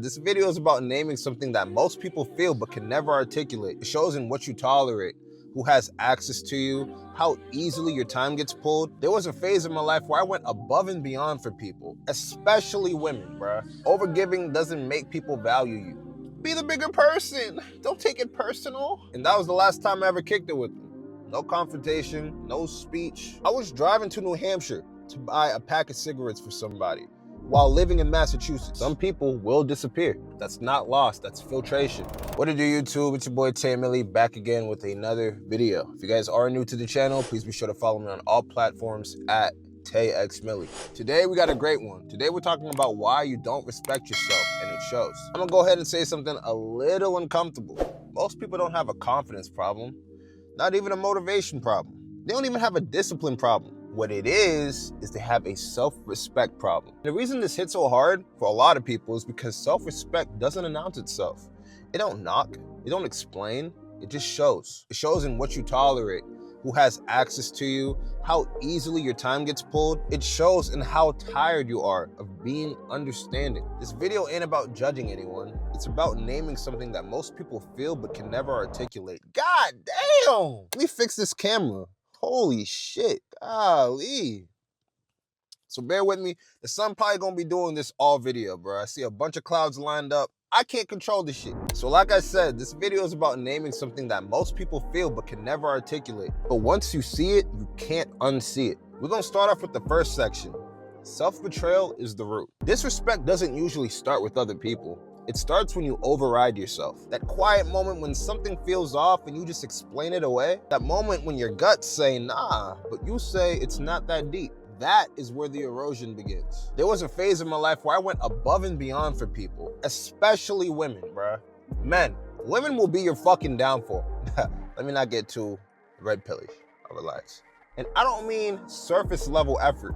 This video is about naming something that most people feel but can never articulate. It shows in what you tolerate, who has access to you, how easily your time gets pulled. There was a phase in my life where I went above and beyond for people, especially women, bruh. Overgiving doesn't make people value you. Be the bigger person. Don't take it personal. And that was the last time I ever kicked it with them. No confrontation, no speech. I was driving to New Hampshire to buy a pack of cigarettes for somebody while living in Massachusetts. Some people will disappear. That's not lost, that's filtration. What to do, YouTube? It's your boy Tay Millie, back again with another video. If you guys are new to the channel, please be sure to follow me on all platforms at TayXMillie. Today we got a great one. Today we're talking about why you don't respect yourself, and it shows. I'm gonna go ahead and say something a little uncomfortable. Most people don't have a confidence problem, not even a motivation problem. They don't even have a discipline problem. What it is they have a self-respect problem. The reason this hits so hard for a lot of people is because self-respect doesn't announce itself. It don't knock, it don't explain, it just shows. It shows in what you tolerate, who has access to you, how easily your time gets pulled. It shows in how tired you are of being understanding. This video ain't about judging anyone. It's about naming something that most people feel but can never articulate. God damn! Let me fix this camera. Holy shit, golly. So bear with me. The sun probably gonna be doing this all video, bro. I see a bunch of clouds lined up. I can't control this shit. So like I said, this video is about naming something that most people feel but can never articulate. But once you see it, you can't unsee it. We're gonna start off with the first section. Self-betrayal is the root. Disrespect doesn't usually start with other people. It starts when you override yourself. That quiet moment when something feels off and you just explain it away. That moment when your guts say, nah, but you say it's not that deep. That is where the erosion begins. There was a phase in my life where I went above and beyond for people, especially women, bruh. Men, women will be your fucking downfall. Let me not get too red pillish. I'll relax. And I don't mean surface level effort.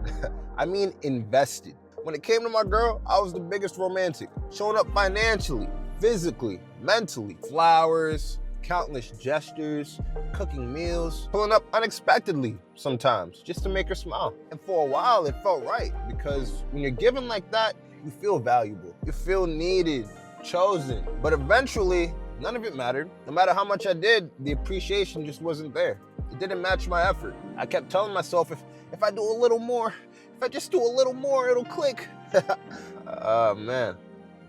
I mean invested. When it came to my girl, I was the biggest romantic. Showing up financially, physically, mentally. Flowers, countless gestures, cooking meals, pulling up unexpectedly sometimes just to make her smile. And for a while, it felt right because when you're given like that, you feel valuable. You feel needed, chosen. But eventually, none of it mattered. No matter how much I did, the appreciation just wasn't there. It didn't match my effort. I kept telling myself, if I do a little more, if I just do a little more, it'll click. Oh man,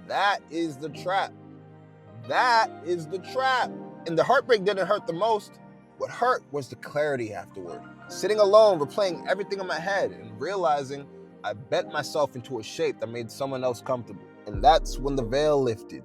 that is the trap. That is the trap. And the heartbreak didn't hurt the most. What hurt was the clarity afterward. Sitting alone, replaying everything in my head and realizing I bent myself into a shape that made someone else comfortable. And that's when the veil lifted.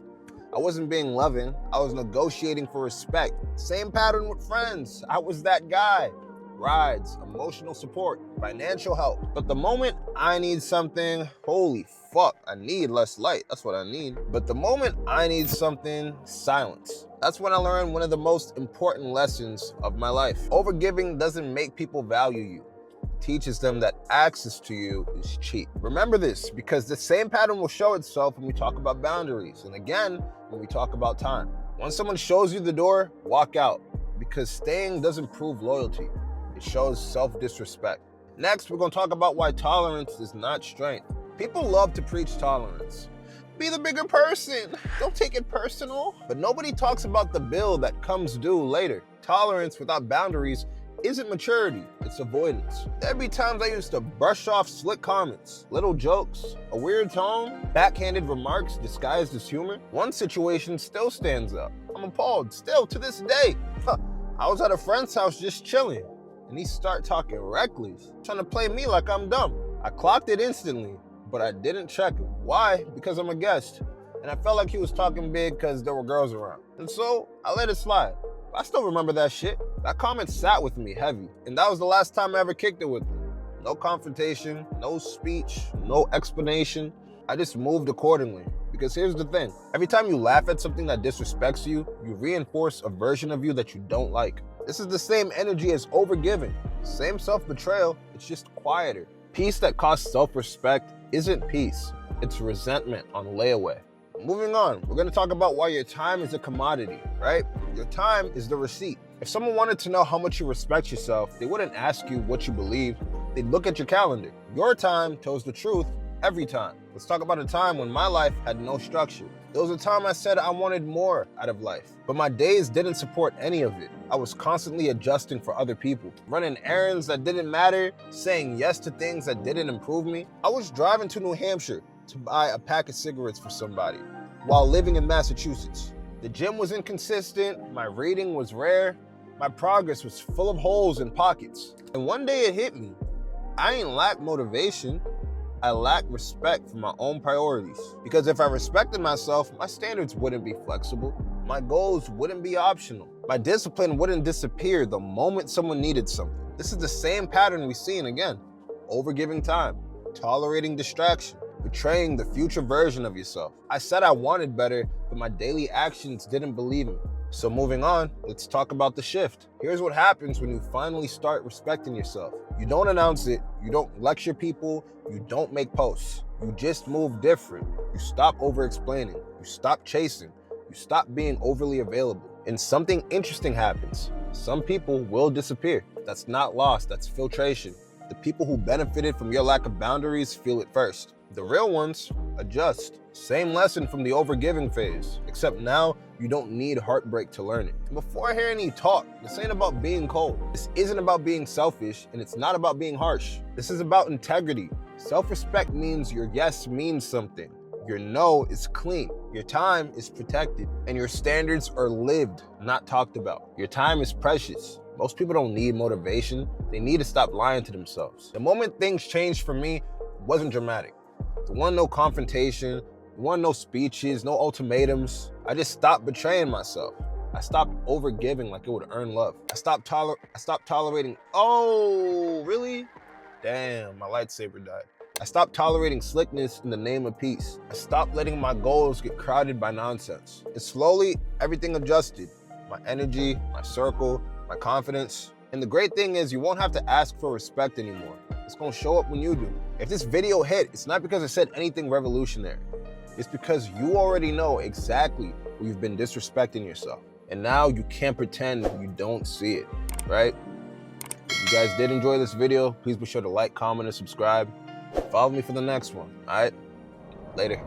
I wasn't being loving, I was negotiating for respect. Same pattern with friends, I was that guy. Rides, emotional support, financial help. But the moment I need something, holy fuck, I need less light, that's what I need. But the moment I need something, silence. That's when I learned one of the most important lessons of my life. Overgiving doesn't make people value you. It teaches them that access to you is cheap. Remember this, because the same pattern will show itself when we talk about boundaries, and again, when we talk about time. Once someone shows you the door, walk out, because staying doesn't prove loyalty. It shows self-disrespect. Next, we're gonna talk about why tolerance is not strength. People love to preach tolerance. Be the bigger person. Don't take it personal. But nobody talks about the bill that comes due later. Tolerance without boundaries isn't maturity, it's avoidance. There'd be times I used to brush off slick comments, little jokes, a weird tone, backhanded remarks disguised as humor. One situation still stands up. I'm appalled, still to this day. I was at a friend's house just chilling, and he started talking reckless, trying to play me like I'm dumb. I clocked it instantly, but I didn't check him. Why? Because I'm a guest. And I felt like he was talking big because there were girls around. And so I let it slide. I still remember that shit. That comment sat with me heavy. And that was the last time I ever kicked it with him. No confrontation, no speech, no explanation. I just moved accordingly. Because here's the thing. Every time you laugh at something that disrespects you, you reinforce a version of you that you don't like. This is the same energy as overgiving. Same self-betrayal, it's just quieter. Peace that costs self-respect isn't peace. It's resentment on layaway. Moving on, we're gonna talk about why your time is a commodity, right? Your time is the receipt. If someone wanted to know how much you respect yourself, they wouldn't ask you what you believe. They'd look at your calendar. Your time tells the truth every time. Let's talk about a time when my life had no structure. There was a time I said I wanted more out of life, but my days didn't support any of it. I was constantly adjusting for other people, running errands that didn't matter, saying yes to things that didn't improve me. I was driving to New Hampshire to buy a pack of cigarettes for somebody while living in Massachusetts. The gym was inconsistent, my reading was rare, my progress was full of holes and pockets. And one day it hit me. I ain't lack motivation, I lack respect for my own priorities. Because if I respected myself, my standards wouldn't be flexible, my goals wouldn't be optional, my discipline wouldn't disappear the moment someone needed something. This is the same pattern we've seen again. Overgiving time, tolerating distraction, betraying the future version of yourself. I said I wanted better, but my daily actions didn't believe me. So moving on, let's talk about the shift. Here's what happens when you finally start respecting yourself. You don't announce it, you don't lecture people, you don't make posts. You just move different. You stop over-explaining, you stop chasing, you stop being overly available. And something interesting happens. Some people will disappear. That's not loss, that's filtration. The people who benefited from your lack of boundaries feel it first. The real ones adjust. Same lesson from the overgiving phase, except now you don't need heartbreak to learn it. Before hearing you talk, this ain't about being cold. This isn't about being selfish, and it's not about being harsh. This is about integrity. Self-respect means your yes means something. Your no is clean. Your time is protected, and your standards are lived, not talked about. Your time is precious. Most people don't need motivation. They need to stop lying to themselves. The moment things changed for me, it wasn't dramatic. There wasn't no confrontation, there wasn't no speeches, no ultimatums. I just stopped betraying myself. I stopped overgiving like it would earn love. I stopped tolerating, oh, really? Damn, my lightsaber died. I stopped tolerating slickness in the name of peace. I stopped letting my goals get crowded by nonsense. And slowly, everything adjusted. My energy, my circle, my confidence. And the great thing is you won't have to ask for respect anymore. It's gonna show up when you do. If this video hit, it's not because I said anything revolutionary. It's because you already know exactly where you've been disrespecting yourself. And now you can't pretend you don't see it, right? If you guys did enjoy this video, please be sure to like, comment, and subscribe. Follow me for the next one, all right? Later.